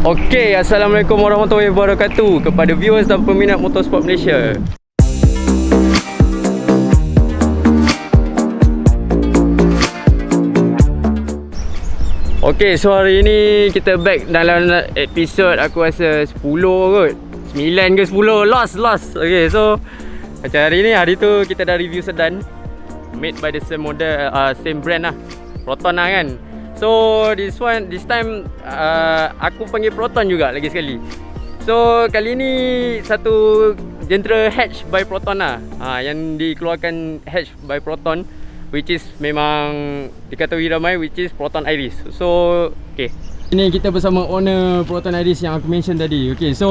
Okey, Assalamualaikum warahmatullahi wabarakatuh kepada viewers dan peminat motorsport Malaysia. Okey, so hari ini kita back dalam episod aku rasa 10 kot. 9 ke 10, lost. Okey, so macam hari tu kita dah review sedan made by the same model, same brand lah, Proton lah kan. So this time aku panggil Proton juga lagi sekali. So kali ni satu Gentra hatch by Proton lah, yang dikeluarkan hatch by Proton, which is memang diketahui ramai, which is Proton Iris. So okay, ini kita bersama owner Proton Iris yang aku mention tadi. Okay, so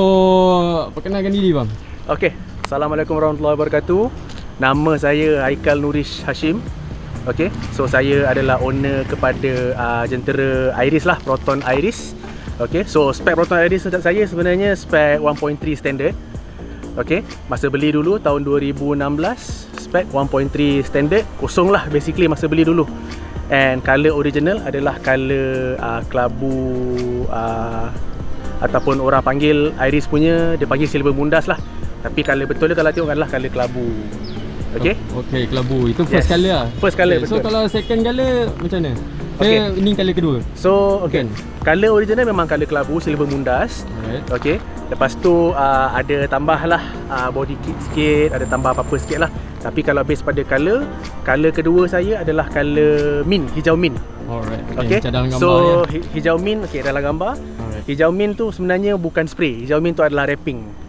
perkenalkan diri bang. Okay, Assalamualaikum warahmatullahi wabarakatuh. Nama saya Haikal Nurish Hashim. Okay, so saya adalah owner kepada Gentra Iris lah, Proton Iris. Okay, so spek Proton Iris saya sebenarnya spek 1.3 standard. Okay, masa beli dulu tahun 2016, spek 1.3 standard, kosong lah basically masa beli dulu. And color original adalah color kelabu, ataupun orang panggil Iris punya, dia panggil silver mundas lah. Tapi color betul dia kalau tengok adalah color kelabu. Okay? Okay, kelabu. Itu first colour lah. First colour, okay, betul. So kalau second colour macam mana? Okay. Ini colour kedua. So, okay. Colour original memang colour kelabu, silver mundas. Alright. Okay. Lepas tu ada tambah lah body kit sikit, ada tambah apa-apa sikit lah. Tapi kalau base pada colour kedua saya adalah colour mint, hijau mint. Alright. Okay. Dalam gambar so, ya. Hijau mint, okay, dalam gambar. Alright. Hijau mint tu sebenarnya bukan spray. Hijau mint tu adalah wrapping.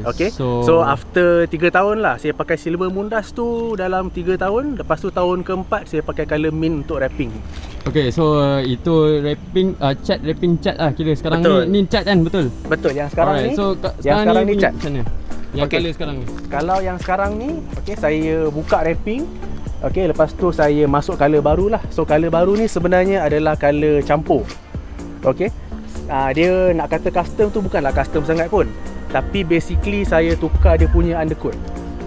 Okay. So after 3 tahun lah saya pakai silver mundas tu dalam 3 tahun. Lepas tu tahun keempat saya pakai colour mint untuk wrapping. Okay, so itu wrapping, wrapping cat lah kira sekarang. Betul. Ni cat kan, betul? Betul, yang sekarang Alright. ni. So yang sekarang ni cat. Macam mana? Yang Okay. colour sekarang ni. Kalau yang sekarang ni, okay, saya buka wrapping. Okay, lepas tu saya masuk colour baru lah. So colour baru ni sebenarnya adalah colour campur. Okay, dia nak kata custom tu bukanlah custom sangat pun, tapi basically saya tukar dia punya undercoat.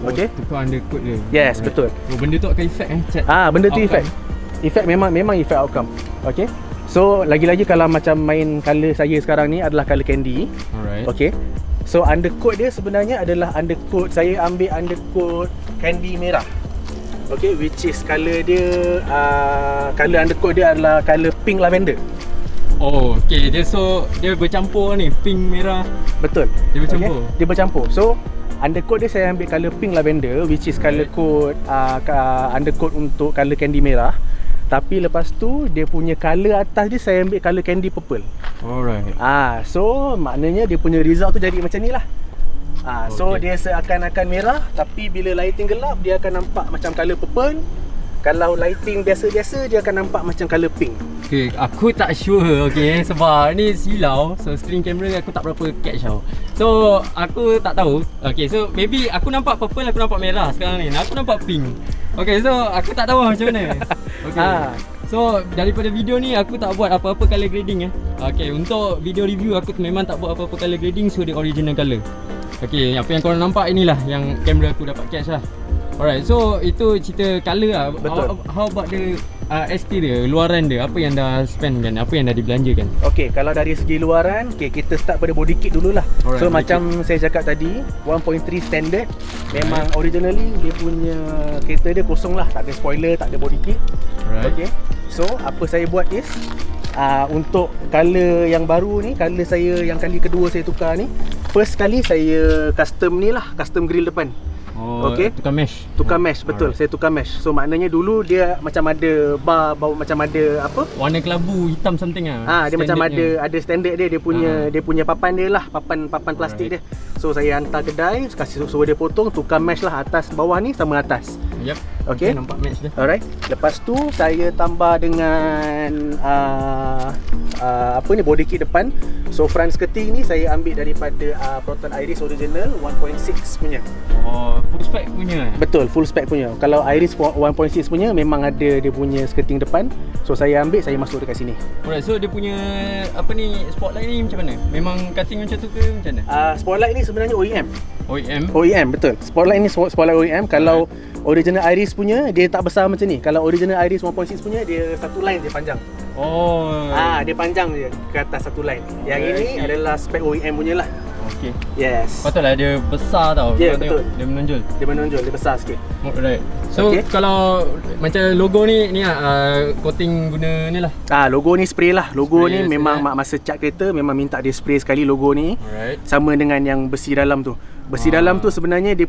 Okay, tukar undercoat dia. Yes, Alright. betul. Oh, benda tu akan effect cat. Benda tu Outcome. Effect memang effect outcome. Okay, so lagi-lagi kalau macam main colour saya sekarang ni adalah colour candy. Alright. Okay, so undercoat dia sebenarnya adalah undercoat, saya ambil undercoat candy merah. Okay, which is colour dia, colour undercoat dia adalah colour pink lavender. Oh, okay. Dia bercampur ni, pink merah. Betul. Dia bercampur. Okay? Dia bercampur. So undercoat dia saya ambil colour pink lavender, which is colour code undercoat untuk colour candy merah. Tapi lepas tu dia punya colour atas dia saya ambil colour candy purple. Alright. So maknanya dia punya result tu jadi macam ni lah. So Okay. dia seakan-akan merah, tapi bila lighting gelap dia akan nampak macam colour purple. Kalau lighting biasa-biasa dia akan nampak macam colour pink. Okay, aku tak sure sebab ni silau. So screen camera aku tak berapa catch tau. So aku tak tahu. Okay, so maybe aku nampak purple, aku nampak merah sekarang ni. Aku nampak pink. Okay, so aku tak tahu macam mana. Okay. So daripada video ni aku tak buat apa-apa colour grading Okay, untuk video review aku memang tak buat apa-apa colour grading, so dia original colour. Okay, apa yang korang nampak inilah yang kamera aku dapat catch lah. Alright, so itu cerita colour lah. Betul. How about the exterior, luaran dia, apa yang dah spend kan, apa yang dah dibelanjakan? Okay, kalau dari segi luaran, kita start pada body kit dululah. Alright, so body macam saya cakap tadi, 1.3 standard. Memang originally dia punya kereta dia kosong lah, tak ada spoiler, tak ada body kit. Alright. Okay, so apa saya buat is untuk colour yang baru ni, colour saya yang kali kedua saya tukar ni, first kali saya custom ni lah, custom grill depan. Oh, okay. Tukar mesh. Tukar mesh, betul. Saya tukar mesh. So maknanya dulu dia macam ada bar, macam ada apa? Warna kelabu hitam something lah. Dia macam ada standard dia punya papan dia lah, papan plastik dia. So saya hantar kedai, kasih suruh dia potong, tukar mesh lah, atas bawah ni sama atas. Yep. Okay, nampak mesh dia. Alright. Lepas tu saya tambah dengan body kit depan. So front skirting ni saya ambil daripada Proton Iris original 1.6 punya. Oh, full spec punya. Betul, full spec punya. Kalau Iris 1.6 punya memang ada dia punya skirting depan. So saya ambil, saya masuk dekat sini. Alright, so dia punya apa ni, spotlight ni macam mana? Memang cutting macam tu ke macam mana? Spotlight ni sebenarnya OEM. OEM? Betul. Spotlight ni spotlight OEM. Kalau original Iris punya dia tak besar macam ni. Kalau original Iris 1.6 punya dia satu line dia panjang. Oh. Dia panjang je ke atas satu line. Yang ini adalah spek OEM punya lah. Okay. Yes. Patut lah dia besar tau. Ya, Kau betul. tengok, dia menonjol. Dia menonjol, dia besar sikit. Alright. So kalau macam logo ni lah, coating guna ni lah. Logo ni spray lah. Logo Spray ni memang masa cat kereta memang minta dia spray sekali logo ni. Alright. Sama dengan yang besi dalam tu. Besi dalam tu sebenarnya dia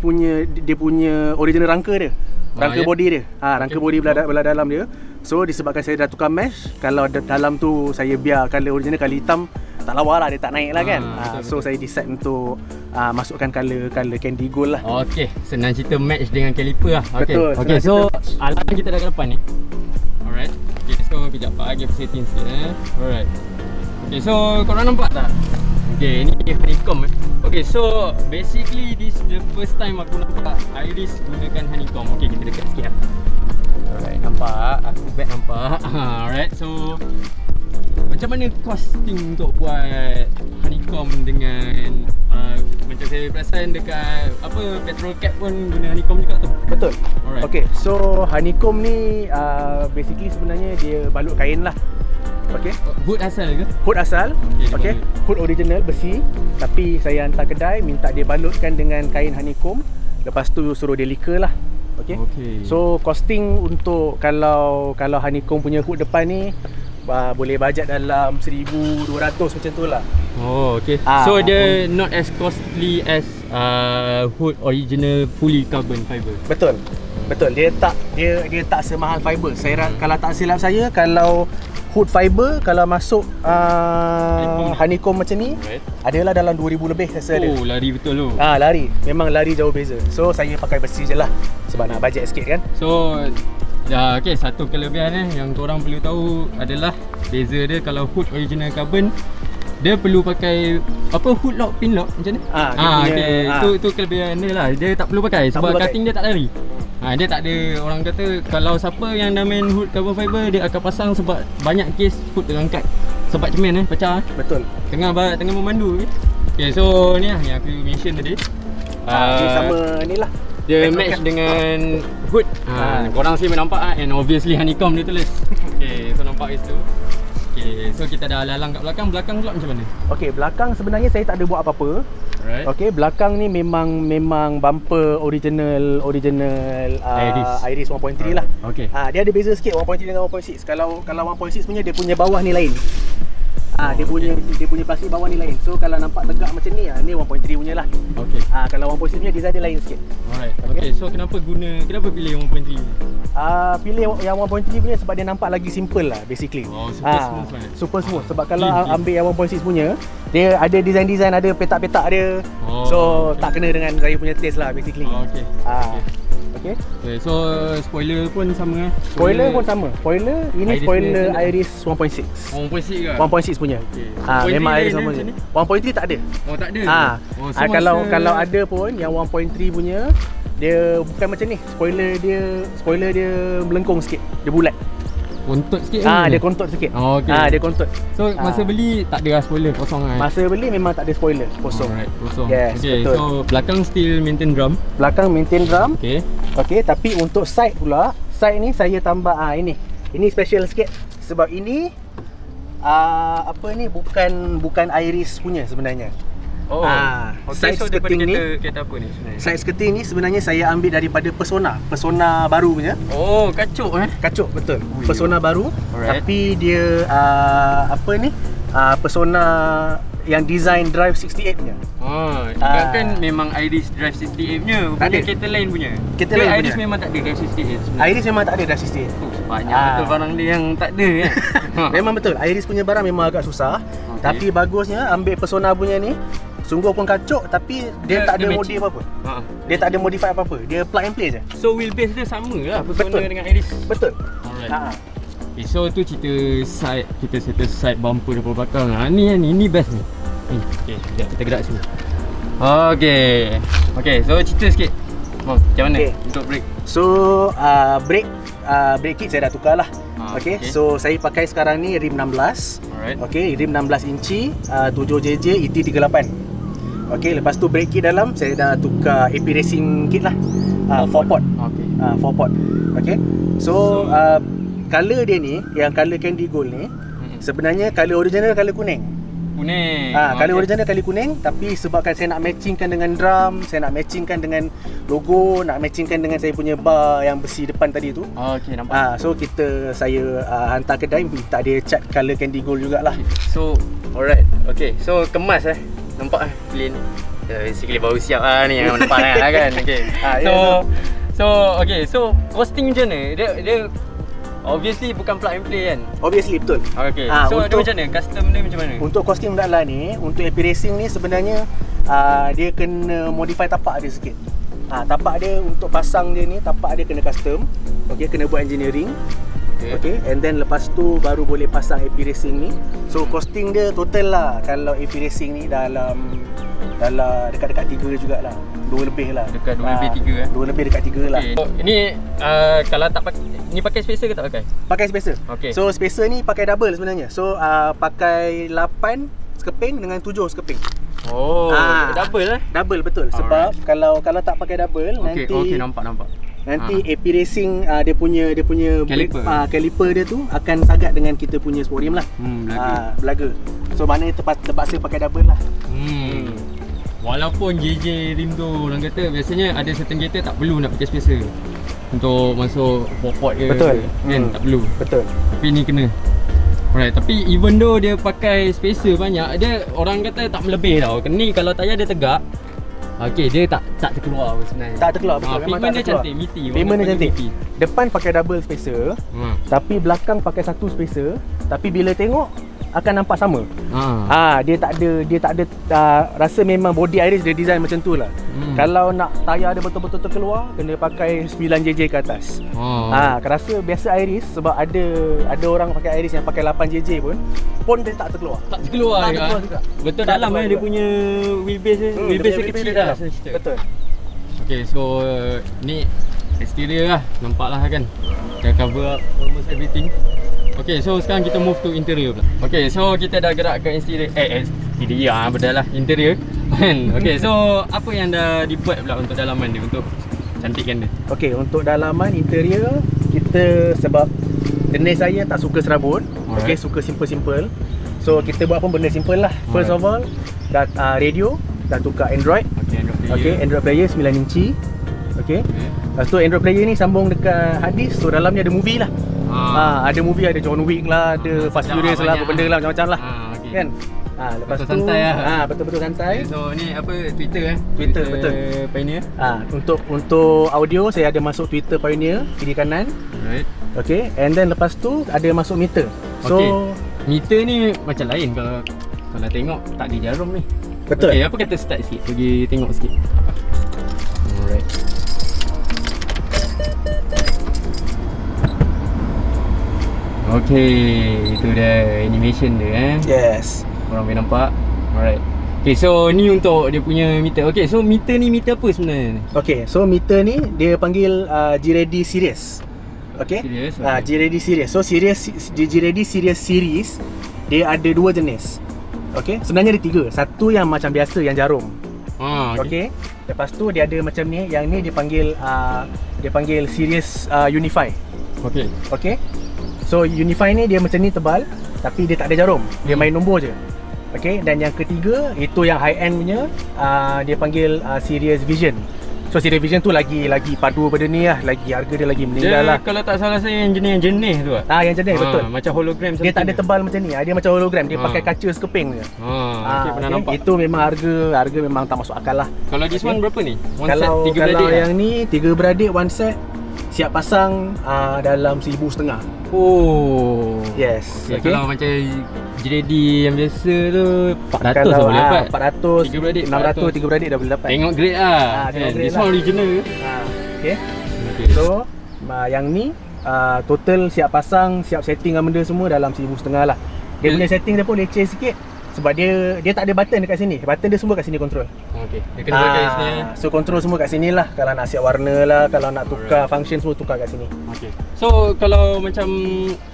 punya original rangka dia. Rangka body dia. Rangka body belah dalam dia. So disebabkan saya dah tukar mesh, kalau dalam tu saya biar color original, color hitam tak lawa lah, dia tak naik lah kan. So saya decide untuk masukkan color candy gold lah. Okay, senang cerita match dengan caliper lah. Okay. Betul. Okay, so alarm kita dah ke depan ni. Alright. Okay, so kejap bagi setting sikit Alright. Okay, so korang nampak tak? Okay, ni honeycomb Okay, so basically this the first time aku nampak Iris gunakan honeycomb. Okay, kita dekat sikit lah. Alright, nampak? Aku back nampak. Alright, so macam mana costing untuk buat honeycomb dengan macam saya perasan dekat petrol cap pun guna honeycomb juga tu. Betul. Alright. Okay, so honeycomb ni basically sebenarnya dia balut kain lah. Okay. Hood asal ke? Hood asal. Okay. Hood original besi, tapi saya hantar kedai minta dia balutkan dengan kain honeycomb. Lepas tu suruh dia lika lah. Okay. So costing untuk kalau honeycomb punya hood depan ni boleh bajet dalam 1,200 macam tu lah. Oh, okay. So dia not as costly as hood original fully carbon fiber. Betul. Dia tak semahal fiber. Saya kalau tak silap saya, kalau hood fiber kalau masuk honeycomb macam ni, adalah dalam 2,000 lebih rasa dia. Oh, lari betul tu. Lari. Memang lari jauh beza. So saya pakai besi je lah sebab nak bajet sikit kan. So okay, satu kelebihan yang korang perlu tahu adalah beza dia kalau hood original carbon, dia perlu pakai hood lock, pin lock macam ni. Itu kelebihan dia lah. Dia tak perlu pakai sebab cutting dia tak lari. Dia tak ada, orang kata kalau siapa yang dah main hood carbon fiber dia akan pasang sebab banyak kes hood terangkat sebab cermin pecah. Betul. Tengah memandu. Okay, so ni lah yang aku mention tadi. Sama ni lah. Dia match dengan hood. Korang sini nampak and obviously honeycomb dia tulis. Okay, so nampak kat situ. Okay, so kita dah lalang kat belakang pula macam mana? Okay, belakang sebenarnya saya tak ada buat apa-apa. Right. Okay, belakang ni memang bumper original Iris 1.3 lah. Okay. Dia ada beza sikit 1.3 dengan 1.6. Kalau 1.6 punya dia punya bawah ni lain. Dia punya plastik bawah ni lain. So kalau nampak tegak macam ni, ni 1.3 punya lah. Okay. Kalau 1.6 punya design dia lain sikit. Alright. Okay, so kenapa pilih 1.3? Pilih yang 1.3 punya sebab dia nampak lagi simple lah basically. Super smooth kan? Super smooth. Sebab kalau ambil yang 1.6 punya, dia ada design-design, ada petak-petak dia. So tak kena dengan saya punya taste lah basically. Okay. So spoiler pun sama Spoiler pun sama. Ini spoiler Iris 1.6. 1.6 ke? 1.6 punya. Memang Iris 1.6. 1.3 tak ada. Oh, tak ada. Kalau ada pun yang 1.3 punya, dia bukan macam ni. Spoiler dia melengkung sikit. Dia bulat. Kontot sikit dia kontot sikit. Dia kontot. So masa beli tak ada spoiler, kosong kan? Masa beli memang tak ada spoiler, kosong. Alright, kosong. Yes, okay, betul. So belakang still maintain drum. Belakang maintain drum. Okay, tapi untuk side pula, side ni saya tambah ini. Ini special sikit sebab ini bukan Iris punya sebenarnya. Okay, side so skirting ni, kereta apa ni sebenarnya? side skirting ni sebenarnya saya ambil daripada Persona baru punya. Oh, kacuk Kacuk, betul. Persona baru. Alright. Tapi dia Persona yang design Drive 68 punya. Kan memang Iris Drive 68 punya, bukan kereta lain punya. Kereta lain Iris punya. memang tak ada Drive 68 sebenarnya. Iris memang tak ada Drive 68. Banyak betul barang dia yang tak ada kan. Memang betul. Iris punya barang memang agak susah. Tapi bagusnya ambil Persona punya ni, sungguh pun kacuk, tapi dia tak ada modif apa-apa. Dia tak ada modify apa-apa. Dia plug and play je. So wheelbase dia sama lah Persona Betul. dengan Iris. Betul. Alright. Okay, so tu cerita side, kita settle side bumper depan belakang. Ni best ni. Okay, sekejap kita gerak sini. Okay, so cerita sikit. Oh, macam mana Okay. untuk brake? So brake kit saya dah tukar lah. Okay. Okay. So saya pakai sekarang ni rim 16. Alright. Okay, rim 16 inci 7JJ ET38. Okay, lepas tu brake kit dalam saya dah tukar AP Racing kit lah. 4 port. Okay. 4 port. Okay. So color dia ni, yang color candy gold ni, sebenarnya color original color kuning. Kuning. Color original color kuning, tapi sebabkan saya nak matchingkan dengan drum, saya nak matchingkan dengan logo, nak matchingkan dengan saya punya bar yang besi depan tadi tu. Okay, nampak. So saya hantar kedai minta dia cat color candy gold jugalah. So, alright. Okay, so kemas nampak clean. Basically baru siap ni yang nampak kan. Okay. So costing macam mana? Dia obviously bukan plug and play kan? Obviously betul. Okay. So dia macam mana? Custom dia macam mana? Untuk kostum dalam ni, untuk AP Racing ni sebenarnya dia kena modify tapak dia sikit. Tapak dia untuk pasang dia ni, tapak dia kena custom. Okay, kena buat engineering. Okay, and then lepas tu baru boleh pasang AP Racing ni. So costing dia total lah, kalau AP Racing ni dalam dekat-dekat 3 jugalah. 2 lebih lah. Dekat 2 lebih 3 2 lebih dekat 3 lah. Okay. Ini kalau tak pakai, ni pakai spacer ke tak pakai? Pakai spacer. Okay. So spacer ni pakai double sebenarnya. So pakai 8 skeping dengan 7 skeping. Oh, double Double betul. Sebab kalau tak pakai double nanti nampak. Nanti AP Racing dia punya Caliper. caliper dia tu akan sagat dengan kita punya sport rim lah. Belaga. So maknanya terpaksa pakai double lah. Walaupun JJ rim tu orang kata biasanya ada certain kereta tak perlu nak pakai spacer untuk masuk port ke. Betul. Kan tak perlu. Betul. Tapi ni kena. Alright, tapi even though dia pakai spacer banyak, dia orang kata tak melebih tau. Ni kalau tayar dia tegak, okay, dia tak terkeluar sebenarnya. Tak terkeluar betul. Payment dia cantik, meaty. Payment dia cantik. Depan pakai double spacer, tapi belakang pakai satu spacer, tapi bila tengok akan nampak sama. Dia tak ada rasa memang body Iris dia design macam tu lah. Kalau nak tayar dia betul-betul terkeluar, kena pakai 9JJ ke atas. Rasa biasa Iris, sebab ada orang pakai Iris yang pakai 8JJ pun dia tak terkeluar. Tak terkeluar juga. Betul tak dalam dia punya wheelbase dia kecil dah. Betul. Okay, so ni exterior lah, nampak lah kan. Dah cover up almost everything. Okay, so sekarang kita move to interior pula. Okay, so kita dah gerak ke exterior. Exterior betul lah, interior. Okay, so apa yang dah dibuat pula untuk dalaman dia, untuk cantikkan dia? Okay, untuk dalaman interior, kita sebab jenis saya tak suka serabut. Okay, suka simple-simple. So kita buat pun benda simple lah. First of all, dah radio, dah tukar Android. Okay, Android player 9 inci. Okay. Lepas tu Android player ni sambung dekat hard disk. So dalamnya ada movie lah. Ada movie, ada John Wick lah, ada Fast Furious lah, apa benda lah, macam-macam lah. Kan? Lepas tu santai lah. Betul-betul santai. Okay, so ni apa, Twitter Twitter betul. Pioneer. Untuk audio saya ada masuk Twitter Pioneer kiri kanan. Alright. Okay, and then lepas tu ada masuk meter. So meter ni macam lain kalau tengok tak ada jarum ni. Betul. Okay, apa kata start sikit, pergi tengok sikit. Alright. Okay, itu dia animation dia Yes. Korang boleh nampak. Alright. Okay, so ni untuk dia punya meter. Okay, so meter ni meter apa sebenarnya? Okay, so meter ni dia panggil G-Ready Series. Okay, Series, G-Ready Series. So G-Ready Series dia ada 2 jenis. Okay, sebenarnya ada 3. Satu yang macam biasa, yang jarum. Okay. Lepas tu dia ada macam ni. Yang ni dia panggil Series Unify. Okay. So Unify ni dia macam ni tebal, tapi dia tak ada jarum. Dia main nombor je. Okay, dan yang ketiga itu yang high end punya, dia panggil Series Vision. So Series Vision tu lagi padu pada ni lah, lagi harga dia lagi meninggal lah. Kalau tak salah saya yang jenis tu lah. Yang jenis betul. Macam hologram. Dia tak ada tebal macam ni. Dia macam hologram, dia pakai kaca skeping je. Okay, pernah nampak. Itu memang harga memang tak masuk akal lah. Kalau this one berapa ni? Kalau yang ni 3 beradik one set, siap pasang dalam 1,500. Oh. Yes. Okay. Kalau macam G-Ready yang biasa tu 400 lah boleh dapat. 400, 3 beradik, 600, 3 beradik dah boleh dapat. Tengok grade lah. This one original. Okay. So yang ni total siap pasang, siap setting dengan benda semua dalam 1,500 lah. Dia punya setting dia pun leceh sikit. Sebab dia tak ada button dekat sini. Button dia semua kat sini control. Okey. Dia kena pakai sini. So control semua kat sini lah. Kalau nak siap warna lah, kalau nak tukar function semua tukar kat sini. Okey. So kalau macam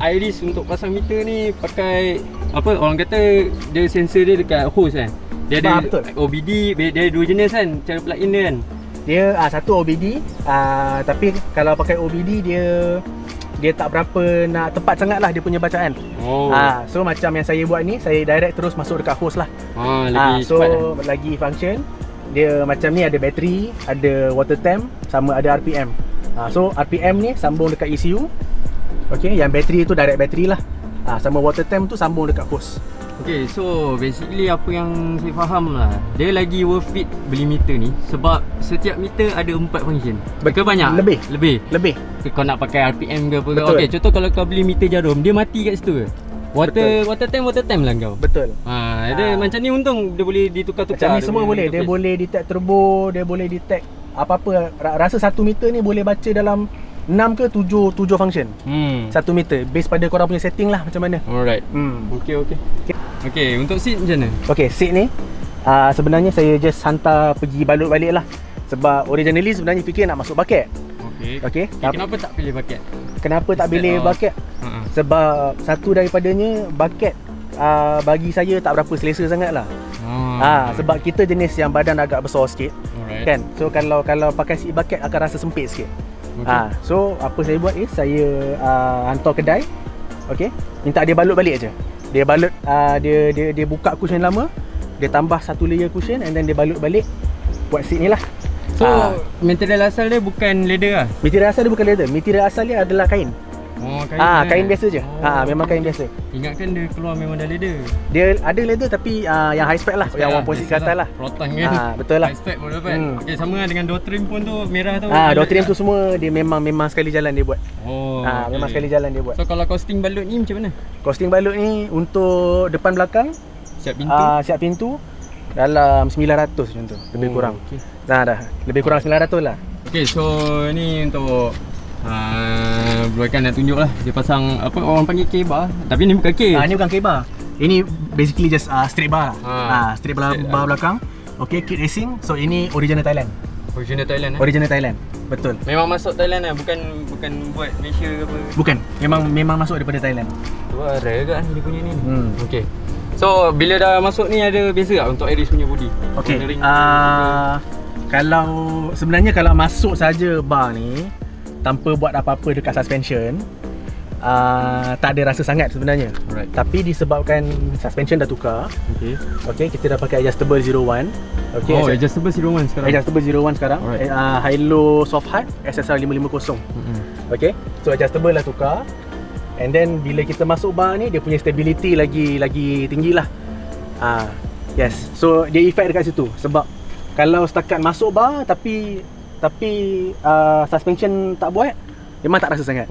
iris untuk pasang meter ni pakai apa orang kata dia sensor dia dekat hose kan. Dia ada betul. OBD, dia ada dua jenis kan cara plug in dia kan. Dia satu OBD, tapi kalau pakai OBD dia tak berapa nak tepat sangat lah dia punya bacaan. Oh. So macam yang saya buat ni, saya direct terus masuk dekat hose lah. Lagi So cepat lagi function. Dia macam ni ada bateri, ada water temp, sama ada RPM. So RPM ni sambung dekat ECU. Okay, yang bateri tu direct bateri lah. Sama water temp tu sambung dekat hose. Okay, so basically apa yang saya faham lah, dia lagi worth it beli meter ni sebab setiap meter ada 4 function. Ke banyak? Lebih. Kau nak pakai RPM ke apa ke. Okay, contoh kalau kau beli meter jarum, dia mati kat situ ke? Water temp lah kau. Betul. Dia macam ni untung dia boleh ditukar-tukar. Macam ni semua boleh. Dia boleh detect turbo, dia boleh detect apa-apa. Rasa 1 meter ni boleh baca dalam 6 ke 7 function. 1 meter based pada korang punya setting lah macam mana. Alright. Okay, untuk seat macam mana? Okay, seat ni sebenarnya saya just hantar pergi balut balik lah. Sebab originally sebenarnya fikir nak masuk bucket. Okay. Kenapa tak pilih bucket? Kenapa tak pilih bucket? Sebab satu daripadanya bucket bagi saya tak berapa selesa sangat lah. Sebab kita jenis yang badan agak besar sikit. Kan? So kalau pakai seat bucket akan rasa sempit sikit. So apa saya buat is saya hantar kedai. Okay, minta dia balut balik je. Dia balut dia buka cushion lama, dia tambah satu layer cushion and then dia balut balik buat seat ni lah. So material asal dia bukan leather lah? Material asal dia bukan leather. Material asal dia adalah kain. Kain biasa je. Memang kain biasa. Ingatkan dia keluar memang dah leather. Dia ada leather tapi yang high spec lah, yang 1.6 ke atas lah. Proton kan. Betul lah. High spec pun dapat. Okay, sama lah dengan door trim pun tu merah tu. Door trim tu semua dia memang sekali jalan dia buat. Memang sekali jalan dia buat. So kalau costing balut ni macam mana? Costing balut ni untuk depan belakang siap pintu dalam 900 macam tu, lebih kurang. Dah lebih kurang 900 lah. Okay, so ni untuk Bukan nak tunjuk lah. Dia pasang apa orang panggil K-bar. Tapi ni bukan K. Ni bukan K-bar. Ini basically just straight bar lah. Straight bar belakang. Okay, kit racing. So ini original Thailand. Original Thailand. Betul. Memang masuk Thailand lah. Bukan buat Malaysia ke apa. Bukan. Memang masuk daripada Thailand. Tu lah rare kan dia punya ni. Okay. So bila dah masuk ni ada beza tak untuk Iris punya body? Okay. Kalau masuk saja bar ni tanpa buat apa-apa dekat suspension, tak ada rasa sangat sebenarnya. Tapi disebabkan suspension dah tukar. Okay, kita dah pakai adjustable 01. Adjustable 01 sekarang. Adjustable 01 sekarang. Hilo soft hard SSR 550. Okay, so adjustable dah tukar. And then bila kita masuk bar ni, dia punya stability lagi tinggi lah. Yes, so dia effect dekat situ. Sebab kalau setakat masuk bar tapi suspension tak buat, memang tak rasa sangat.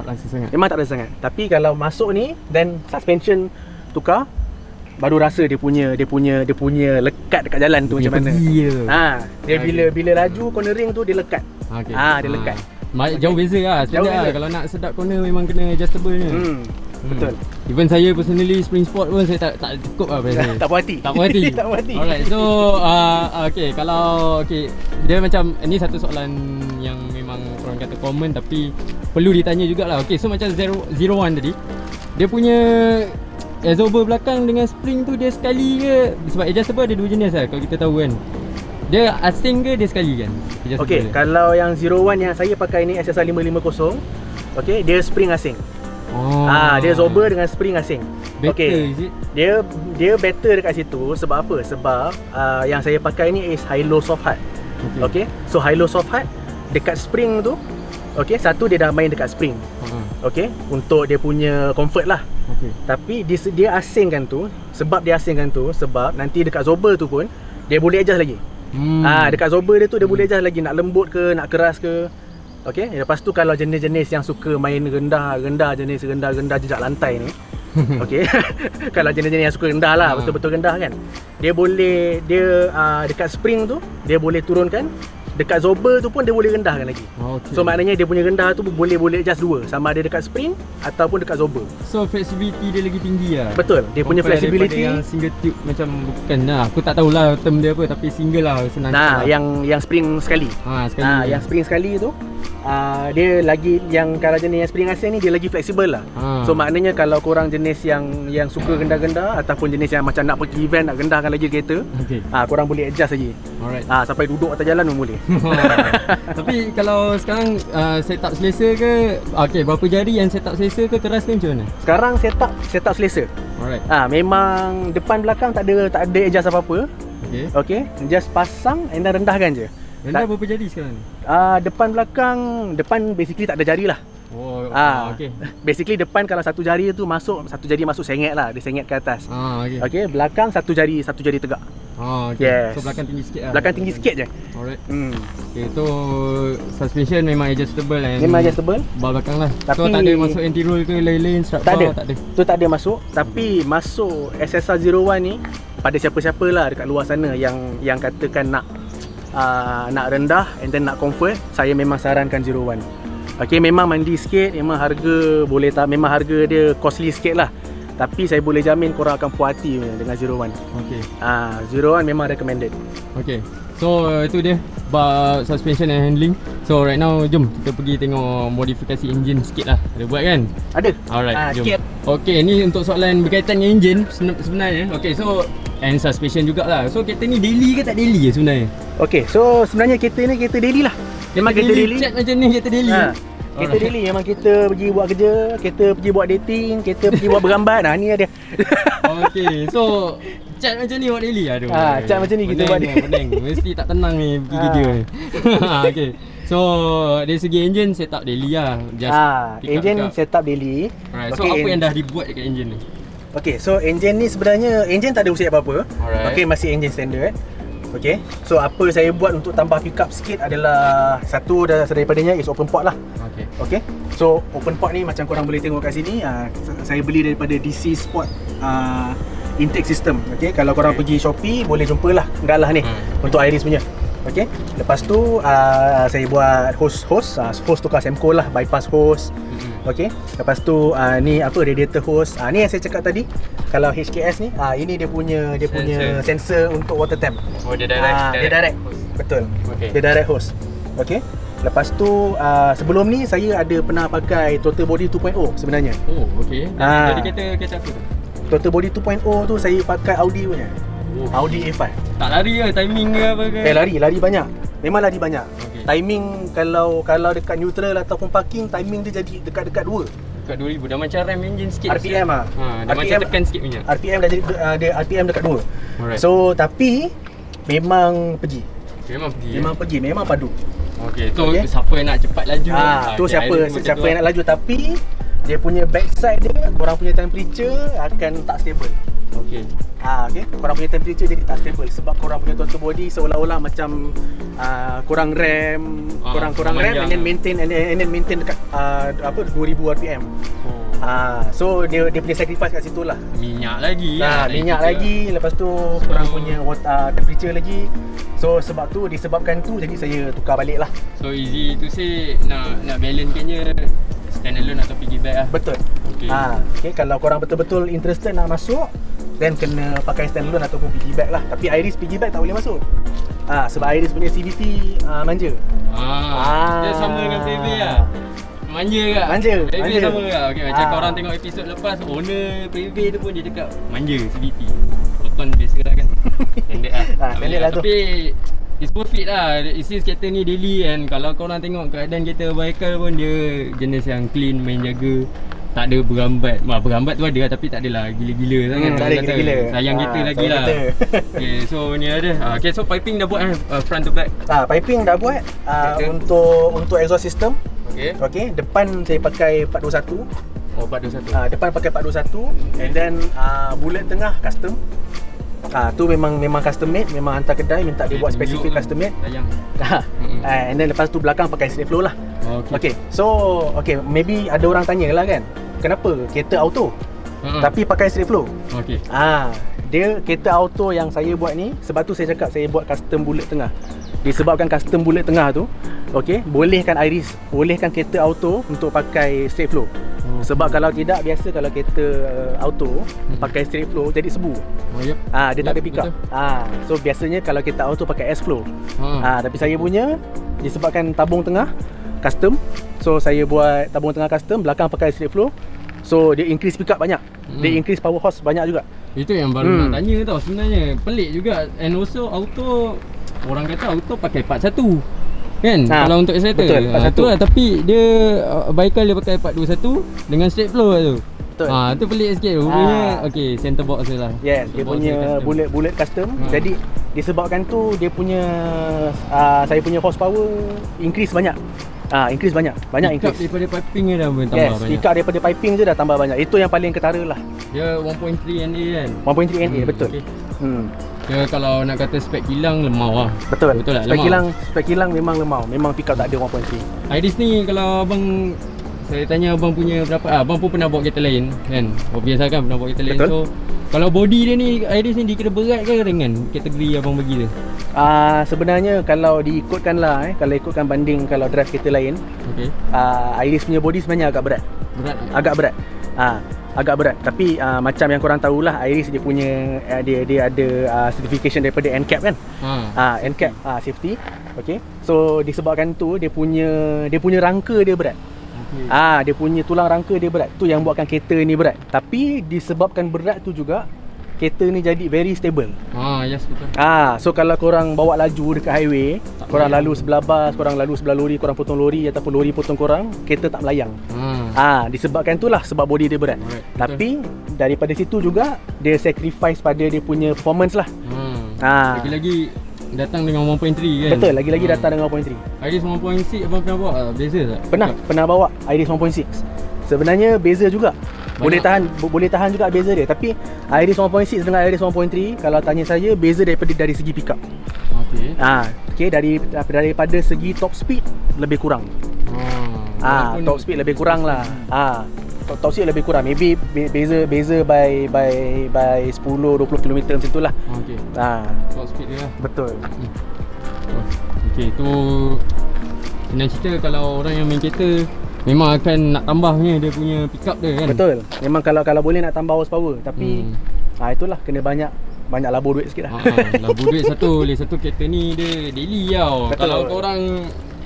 Memang tak rasa sangat. Tapi kalau masuk ni dan suspension tukar, baru rasa dia punya lekat dekat jalan tu macam mana. Dia bila laju cornering tu dia lekat. Dia lekat. Jauh beza lah sebenarnya lah. Kalau nak sedap corner memang kena adjustable ni. Betul. Even saya personally spring sport pun saya tak cukup lah pada saya. Tak puas hati. Alright, so okay, kalau dia macam ni satu soalan yang memang orang kata common tapi perlu ditanya jugalah. Okay, so macam 01 tadi, dia punya absorber belakang dengan spring tu dia sekali ke? Sebab adjustable ada dua jenis lah kalau kita tahu kan. Dia asing ke dia sekali kan? Okay, kalau yang 01 yang saya pakai ni SSR 550, okay, dia spring asing. Dia absorber dengan spring asing. Better is it? Dia better dekat situ. Sebab apa? Sebab yang saya pakai ni is high-low soft hard. Okay, so high-low soft hard dekat spring tu, okay, satu dia dah main dekat spring. Okay, untuk dia punya comfort lah. Tapi dia asingkan tu. Sebab dia asingkan tu, sebab nanti dekat absorber tu pun dia boleh adjust lagi. Dekat absorber dia tu dia boleh adjust lagi, nak lembut ke, nak keras ke. Okay, lepas tu kalau jenis-jenis yang suka main rendah jejak lantai ni, okay, kalau jenis-jenis yang suka rendah lah, betul-betul rendah kan, dia dekat spring tu dia boleh turunkan dekat Zober tu pun dia boleh rendahkan lagi. Okay. So maknanya dia punya rendah tu boleh adjust dua, sama ada dekat spring ataupun dekat Zober. So flexibility dia lagi tinggi lah. Betul, dia punya Compare flexibility. daripada yang single tube macam bukan lah. Aku tak tahulah term dia apa, tapi single lah senang. Nah, lah. yang spring sekali. Sekali. Yang spring sekali tu dia lagi, yang kalau jenis yang spring asing ni dia lagi fleksibel lah. So maknanya kalau korang jenis yang suka gendah-gendah ataupun jenis yang macam nak pergi event, nak gendahkan lagi kereta, Okay. korang boleh adjust lagi. Alright. Sampai duduk atas jalan pun boleh. Tapi kalau sekarang setup selesa ke? Okay, berapa jari yang setup selesa ke keras ke macam mana? Sekarang setup selesa. Alright. Memang depan belakang tak ada adjust apa-apa. Okay. Okay, just pasang and then rendahkan je. Rendah berapa jari sekarang ni? Depan belakang, depan basically tak ada jari lah. Oh, okay. Basically depan kalau satu jari tu masuk, satu jari masuk sengit lah, dia sengit ke atas. Okay. Okay, belakang satu jari tegak. Okay. Yes. So belakang tinggi sikit lah. Belakang tinggi sikit je. Alright. Okay, so suspension memang adjustable and Memang adjustable. bar belakang lah. So Tapi- tak ada masuk anti-roll ke lain-lain strap Tak ada. bar? Tak ada. Tu tak ada masuk. Tapi masuk SSR 01 ni pada siapa-siapa lah dekat luar sana yang katakan nak rendah and then nak comfort, saya memang sarankan 01. Okay, memang mandi sikit, memang harga boleh tak, memang harga dia costly sikit lah. Tapi saya boleh jamin korang akan puas hati dengan 01. Okay. 01 memang recommended. Okay. So itu dia bar suspension and handling. So right now jom kita pergi tengok modifikasi engine sikit lah. Ada buat kan? Ada. Alright, jom. Sikit. Okay, ni untuk soalan berkaitan dengan engine sebenarnya. Okay, so and suspension jugalah. So kereta ni daily ke tak daily sebenarnya? Okay, so sebenarnya kereta ni kereta daily lah. Memang kereta daily. Chat macam ni kereta daily. Kereta daily memang kita pergi buat kerja, kita pergi buat dating, kita pergi buat bergambar. Ni ada. Okay, so chat macam ni buat daily. Aduh. Chat macam ni kita buat daily. Pening. Mesti tak tenang ni pergi kerja ni. Okay. So dari segi engine setup daily lah. Just engine setup daily. Alright. So apa yang dah dibuat dekat engine ni? Okay, so engine ni sebenarnya engine tak ada usia apa-apa. Alright. Okay, masih engine standard. Okay, so apa saya buat untuk tambah pickup sikit adalah satu daripadanya is open port lah. Okay, so open port ni macam korang boleh tengok kat sini, saya beli daripada DC Sport intake system. Okay, kalau korang pergi Shopee boleh jumpalah galah ni untuk Iris punya. Okay, lepas tu saya buat hose tukar Semco lah, bypass hose. Okay, lepas tu ni apa, radiator hose. Ni yang saya cakap tadi, kalau HKS ni ini dia punya sensor untuk water temp. Oh, dia direct. Betul. Okay. Dia direct hose. Okay, lepas tu sebelum ni saya ada pernah pakai throttle body 2.0 sebenarnya. Oh, okay. Jadi kereta apa tu? Throttle body 2.0 tu saya pakai Audi punya. Audi A5. Tak lari ke timing ke apa ke? Lari banyak. Memang lari banyak. Okay. Timing kalau dekat neutral ataupun parking, timing dia jadi dekat 2. Dekat 2000 dah macam rem engine sikit. RPM dah macam tekan sikit punya. RPM dah jadi dia RPM dekat 2. Alright. So tapi memang pergi. Memang pergi. Memang padu. Okay, tu siapa yang nak cepat laju? Tu siapa yang nak laju, tapi dia punya backside dia, korang punya temperature akan tak stable. Okay. Okay, korang punya temperature jadi tak stable sebab korang punya throttle body seolah-olah macam korang rem, korang rem and then maintain dekat 2000 RPM. So dia punya sacrifice kat situ lah. Minyak lagi. Minyak lagi, lepas tu korang punya temperature lagi. So sebab tu, disebabkan tu jadi saya tukar balik lah. So easy to say nak balance kayaknya standalone atau piggyback lah. Betul. Okay. Okay, kalau korang betul-betul interested nak masuk, then kena pakai standalone ataupun piggyback lah. Tapi Iris piggyback tak boleh masuk. Sebab Iris punya CVT manja. Dia sama dengan PV lah. Manja ke? Manja. sama ke? Okay, macam korang tengok episod lepas, owner PV tu pun dia cakap manja CVT. Proton biasa lah kan. Standard lah. Standard lah tu. Tapi it's worth it lah. Since kereta ni daily, and kalau korang tengok keadaan kereta Baikal pun dia jenis yang clean, main jaga. Tak ada berambat. Berambat tu ada lah, tapi tak adalah gila-gila sangat. Tak ada gila-gila. Sayang kereta lagi lah. Okay, so ni ada. Okay, so piping dah buat front to back. Piping dah buat untuk exhaust system. Okay, depan saya pakai 421. Oh, 421. Depan pakai 421 and then bullet tengah custom. Tu memang custom made, memang hantar kedai minta dia buat spesifik custom made. Sayang. And then lepas tu belakang pakai straight flow lah. Okay. So maybe ada orang tanya lah kan, kenapa kereta auto tapi pakai straight flow? Okay. Dia kereta auto yang saya buat ni, sebab tu saya cakap saya buat custom bullet tengah. Disebabkan custom bullet tengah tu, okey, bolehkan Iris, bolehkan kereta auto untuk pakai straight flow. Sebab kalau tidak, biasa kalau kereta auto pakai straight flow jadi sebu. Yep. Dia tak ada pick up. So biasanya kalau kereta auto pakai S flow. Tapi saya punya disebabkan tabung tengah custom, so saya buat tabung tengah custom, belakang pakai straight flow. So dia increase pick up banyak. Dia increase power horse banyak juga. Itu yang baru nak tanya tau sebenarnya. Pelik juga. And also auto, orang kata auto pakai part 1 kan, kalau untuk accelerator. Betul, part 1. Betul lah, tapi dia Baikal dia pakai part 21 dengan straight flow lah tu. Betul. Tu pelik sikit. Rupanya okey, center box je lah. Yes, dia punya bullet custom. Jadi disebabkan tu dia punya saya punya horsepower increase banyak. Increase banyak Pick up increase. daripada piping je dah tambah Yes, banyak. pick up daripada piping je dah tambah banyak. Itu yang paling ketara lah. Dia 1.3 NA kan. 1.3 NA betul. Okay. Dia kalau nak kata spek kilang lemau lah. Betul. Betul tak? Spek kilang memang lemau. Memang pick up tak ada 1.3. Iris ni kalau abang, saya tanya abang punya berapa, abang pun pernah bawa kereta lain kan. Obvious lah kan pernah bawa kereta lain. Betul. So kalau body dia ni, Iris ni dikira berat ke ringan kategori abang bagi dia? Sebenarnya kalau diikutkan lah kalau ikutkan banding kalau drive kereta lain, Okey. Iris punya body sebenarnya agak berat. Agak berat. Agak berat. Tapi macam yang korang tahulah, Iris dia punya dia ada certification daripada NCAP kan. NCAP safety. Okey. So disebabkan tu dia punya rangka dia berat. Dia punya tulang rangka dia berat. Tu yang buatkan kereta ni berat. Tapi disebabkan berat tu juga, kereta ni jadi very stable. Yes betul. So kalau korang bawa laju dekat highway, korang lalu sebelah bas, korang lalu sebelah lori, korang potong lori ataupun lori potong korang, kereta tak melayang. Disebabkan itulah sebab body dia berat. Tapi daripada situ juga dia sacrifice pada dia punya performance lah. Lagi-lagi datang dengan 1.3 kan. Betul, lagi-lagi datang dengan 1.3. Iris 1.6 abang pernah bawa, beza tak? Pernah bawa Iris 1.6. Sebenarnya beza juga. Boleh tahan juga beza dia. Tapi Iris 1.6 dengan Iris 1.3, kalau tanya saya, beza dari segi pick up. Okey, daripada segi top speed lebih kurang. Top speed lebih kurang lah. Top speed lebih kurang. Maybe beza by 10-20 km macam itulah. Okey. Top speed dia lah. Betul. Okey, tu senang cerita kalau orang yang main kereta memang akan nak tambahnya dia punya pick up dia kan. Betul. Memang kalau boleh nak tambah horsepower, tapi itulah kena banyak labur duit sikit lah. Labur duit satu. Lagi satu kereta ni dia daily tau. Betul. Kalau korang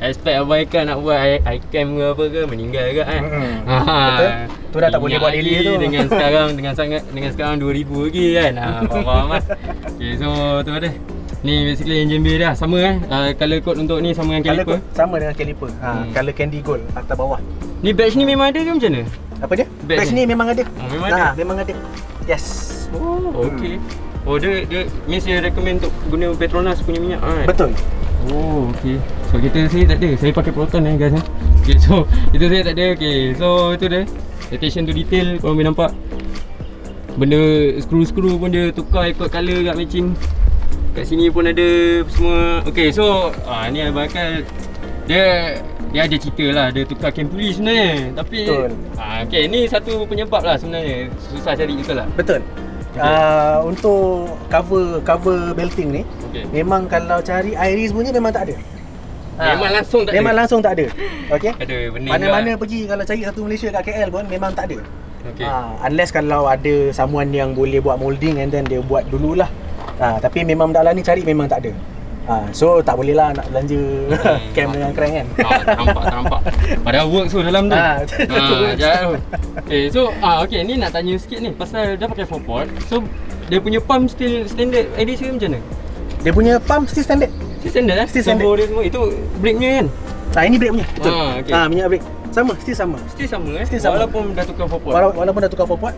expect abang Ikan nak buat iCam ke apa ke, meninggal ke kan. Betul. Tu dah tak boleh buat daily tu. Dengan sekarang 2000 lagi kan. Faham kan. Okay, so tu ada. Ni basically engine bay dah sama color code untuk ni sama dengan caliper. Sama dengan caliper. Color candy gold atas bawah. Ni badge ni memang ada ke macam mana? Apa dia? Badge ni memang ada. Memang ada. Memang ada. Yes. Okey. Dia means dia recommend untuk guna Petronas punya minyak kan? Betul. Okey. So kereta saya tak ada. Saya pakai Proton guys Okay, so itu saya tak ada. Okay, so itu dia. Attention to detail, korang boleh nampak. Benda skru-skru pun dia tukar ikut colour kat matching. Kat sini pun ada semua. Okay, so ni Abang Akal dia ada cerita lah, dia tukar cam puli sebenarnya. Tapi okay, ni satu penyebab lah sebenarnya. Susah cari juga lah. Betul. Untuk cover belting ni, memang kalau cari Iris punya memang tak ada. Memang langsung tak ada. Memang langsung tak ada. Okey. Mana-mana pergi kalau cari satu Malaysia kat KL pun memang tak ada. Unless kalau ada someone yang boleh buat molding and then dia buat dululah. Tapi memang dalam ni cari memang tak ada. So tak boleh lah nak belanja cam dengan crank kan. Nampak. Padahal work tu dalam tu. Jahat. Okay, so okay, ni nak tanya sikit ni pasal dah pakai 4-port. So dia punya pump still standard Iris ke macam mana? Dia punya pump still standard. Still standard lah. Still standard. Dia semua itu brake nya kan? Ini brake punya. Betul. Minyak brake sama. Still sama Walaupun dah tukar 4-port. Walaupun dah tukar 4-port.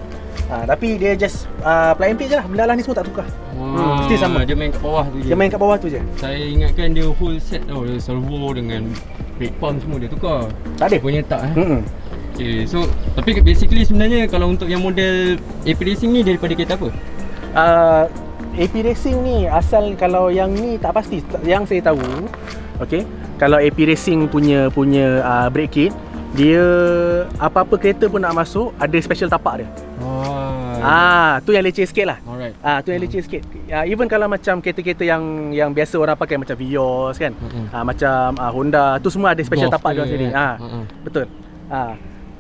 Tapi dia just plug and play je lah. Benda lah ni semua tak tukar. Still sama. Dia main kat bawah tu je. Dia main kat bawah tu je. Saya ingatkan dia whole set tau. Dia servo dengan brake pump semua dia tukar. Tak ada. Punya tak Okay, so tapi basically sebenarnya kalau untuk yang model AP Racing ni daripada kereta apa? AP Racing ni asal kalau yang ni tak pasti. Yang saya tahu, okay, kalau AP Racing punya brake kit, dia apa-apa kereta pun nak masuk ada special tapak dia. Tu yang leceh sikit lah. Alright. Tu yang leceh sikit. Even kalau macam kereta-kereta yang biasa orang pakai macam Vios kan. Macam Honda, tu semua ada special Golf tapak dia ke, sendiri. kan? Betul.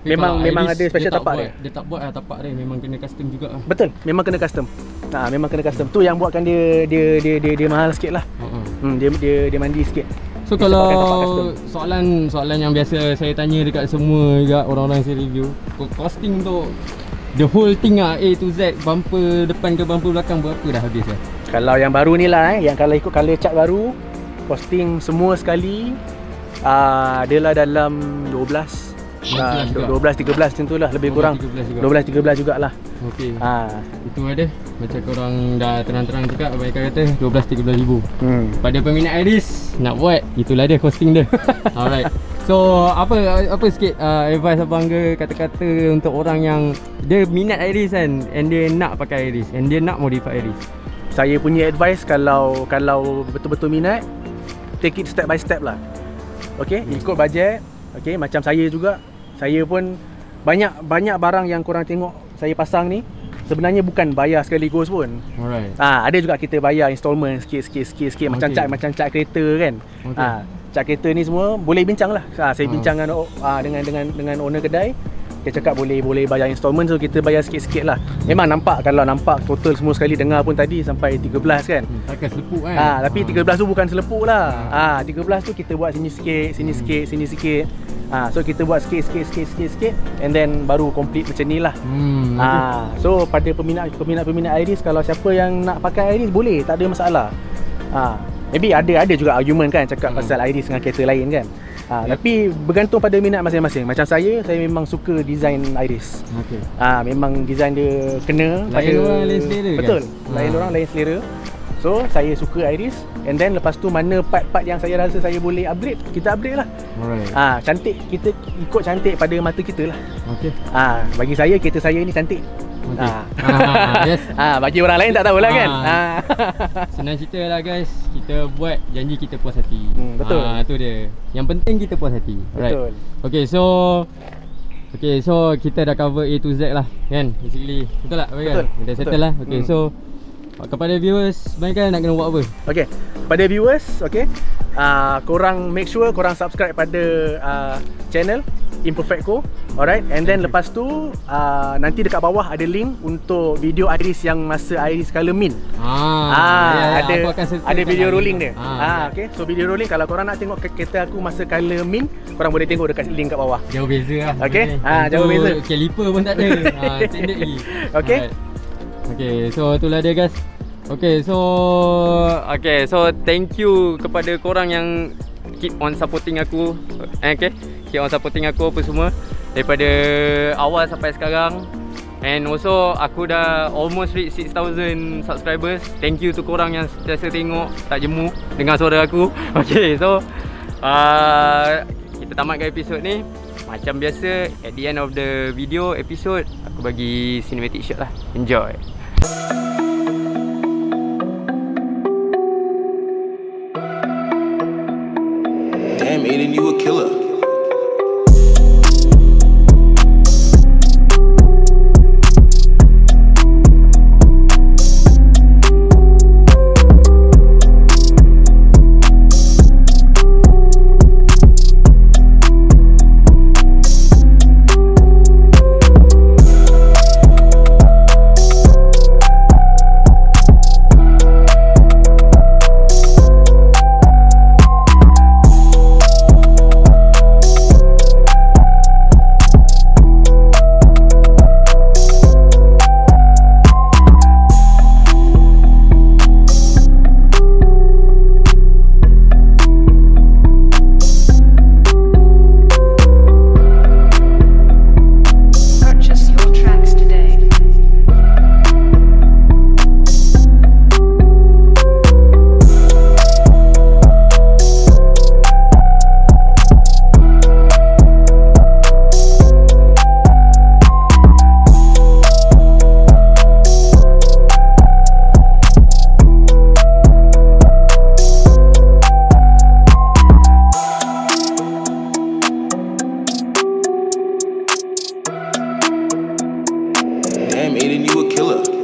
Tapi Memang kalau ada Iris, special dia tak tapak buat, dia. Dia tak buat tapak dia, memang kena custom juga lah. Betul, memang kena custom. Memang kena custom. Tu yang buatkan dia mahal sikit lah. Dia mandi sikit. So Dia sebabkan tapak custom. kalau soalan yang biasa saya tanya dekat semua juga orang-orang yang saya review, costing untuk the whole thing A to Z, bumper depan ke bumper belakang berapa dah habis lah? Kalau yang baru ni lah yang kalau ikut color chart baru, costing semua sekali dia lah dalam 12-13 macam tu lah, lebih kurang 12-13 jugalah. Okey. Itu ada macam korang dah terang-terang cakap, abang kata 12-13 ribu. Pada peminat Iris nak buat, itulah dia costing dia. Alright. So apa sikit advice abang ke, kata-kata untuk orang yang dia minat Iris kan, and dia nak pakai Iris, and dia nak modify Iris? Saya punya advice, kalau betul-betul minat, take it step by step lah. Okay, ikut bajet. Okay, macam saya juga, saya pun banyak barang yang korang tengok saya pasang ni sebenarnya bukan bayar sekaligus pun. Alright. Ada juga kita bayar installment sikit macam cat kereta kan. Cat kereta ni semua boleh bincang lah. Saya bincang dengan owner kedai. Dia cakap boleh bayar installment, so kita bayar sikit-sikit lah. Memang kalau nampak total semua sekali, dengar pun tadi sampai 13 kan. Takkan selepuk kan. Tapi 13 tu bukan selepuk lah. 13 tu kita buat sini sikit. So kita buat sikit and then baru complete macam ni lah. So pada peminat Iris, kalau siapa yang nak pakai Iris boleh, tak ada masalah. Maybe ada juga argument kan cakap pasal Iris dengan kereta lain kan. Tapi bergantung pada minat masing-masing. Macam saya memang suka design Iris. Memang design dia kena lain orang lain selera. Betul. Lain orang lain selera. So saya suka Iris, and then lepas tu mana part-part yang saya rasa saya boleh upgrade, kita upgrade lah. Alright. Cantik, kita ikut cantik pada mata kita lah. Bagi saya, kereta saya ni cantik. Yes. Bagi orang lain tak tahulah kan. Senang cerita lah guys, kita buat janji kita puas hati. Betul. Tu dia. Yang penting kita puas hati. Betul. Right. Okay, so kita dah cover A to Z lah kan, basically. Betul tak? Betul. Dah settle lah. Okay, so kepada viewers, mereka nak kena buat apa? Okay, pada viewers, korang make sure korang subscribe pada channel Imperfectco. Alright, and then lepas tu nanti dekat bawah ada link untuk video Iris yang masa Iris color mint. Ada video rolling dia. Okay, so video rolling, kalau korang nak tengok kereta aku masa color mint, korang boleh tengok dekat link kat bawah. Jauh beza lah. Okay, jauh beza. Caliper pun tak ada. Standard lagi. Okay. Okay, so itulah dia guys. Okay, so thank you kepada korang yang keep on supporting aku. Keep on supporting aku apa semua daripada awal sampai sekarang. And also aku dah almost reach 6,000 subscribers. Thank you to korang yang sentiasa tengok, tak jemu dengar suara aku. Okay, so kita tamatkan episod ni. Macam biasa, at the end of the video episode, aku bagi cinematic shot lah. Enjoy. Damn, Aiden, you a killer. Damn, Aiden, you a killer.